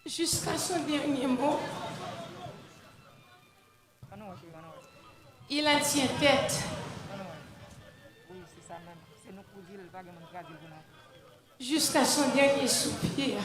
jusqu'à son dernier mot, il en tient tête. Jusqu'à son dernier soupir.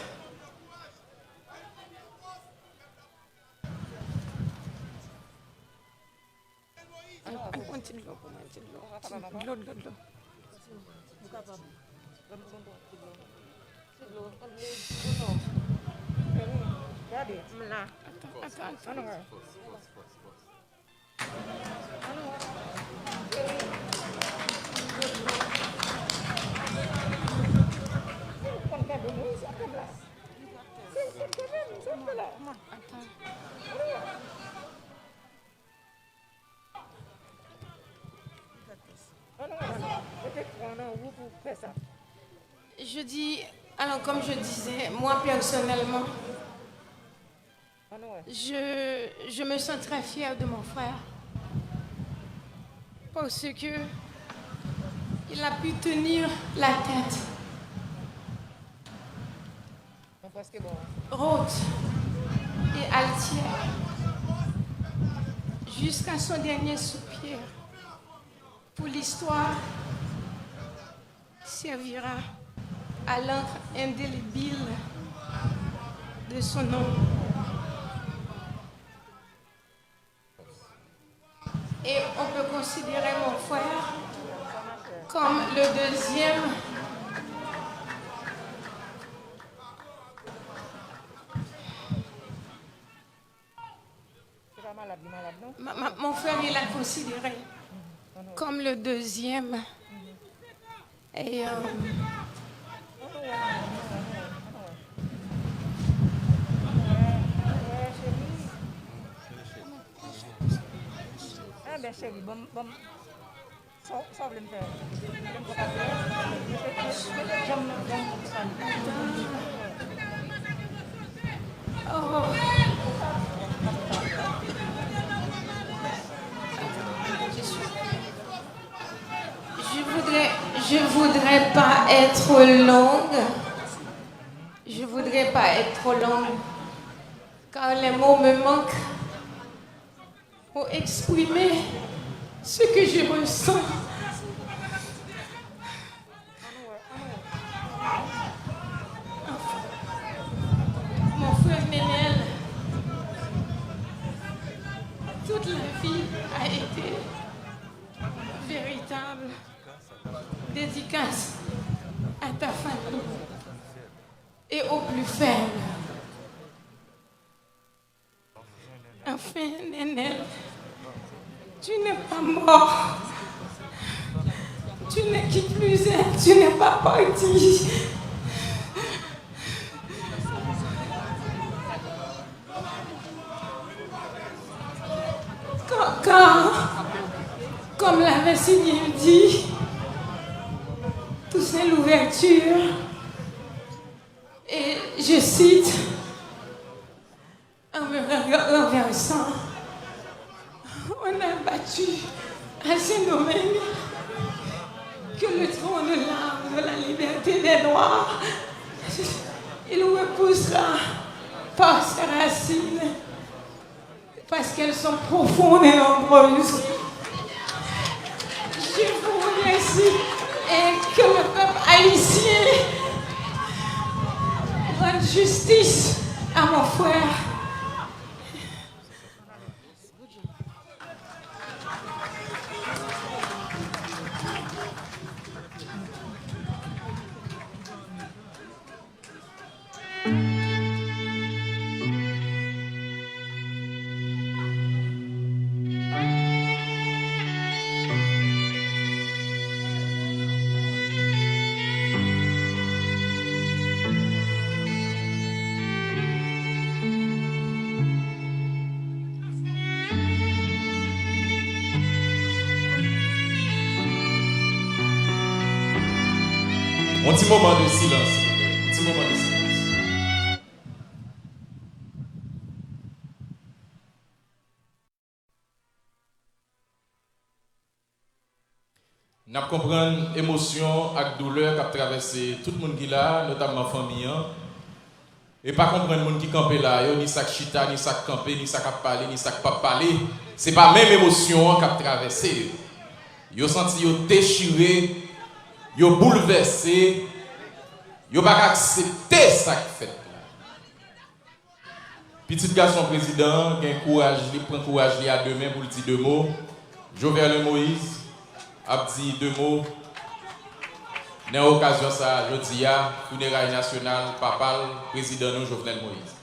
Je dis, alors comme je disais, moi personnellement, je me sens très fière de mon frère parce que il a pu tenir la tête haute et altière jusqu'à son dernier soupir. Pour l'histoire servira à l'encre indélébile de son nom. Et on peut considérer mon frère comme le deuxième mon frère, il l'a considéré comme le deuxième. Et je voudrais pas être longue. Je voudrais pas être trop longue, car les mots me manquent pour exprimer ce que je ressens. Mon frère Nénel, toute la vie a été véritable dédicace à ta famille et aux plus faibles. Enfin, Nénel, tu n'es pas mort. Tu Tu n'es qui plus est, tu n'es pas parti. Car, comme l'avait signé dit, tout c'est l'ouverture. Et je cite, en me renversant, on a battu à Saint-Domingue que le trône de l'arbre de la liberté des Noirs, il repoussera par ses racines, parce qu'elles sont profondes et nombreuses. Je vous remercie et que le peuple haïtien rende justice à mon frère. Un petit moment de silence, s'il vous plaît. Un petit moment de silence. Nous comprenons l'émotion et la douleur qui a traversé tout le monde qui est là, notamment la famille. Et pas comprendre le monde qui campe là, ni ça qui chita, ni ça qui campe, ni ça qui parle, ni ça qui pas parler. Ce n'est pas la même émotion qui a traversé. Ils ont senti déchiré. Yo bouleversé, yo pas accepter ça qui fait. Petit garçon président, il courage, il prend courage il a deux mains pour dire deux mots. Jovenel Moïse a dit deux mots. Dans l'occasion ça, je dis à funérailles nationales, papal, président Jovenel Moïse.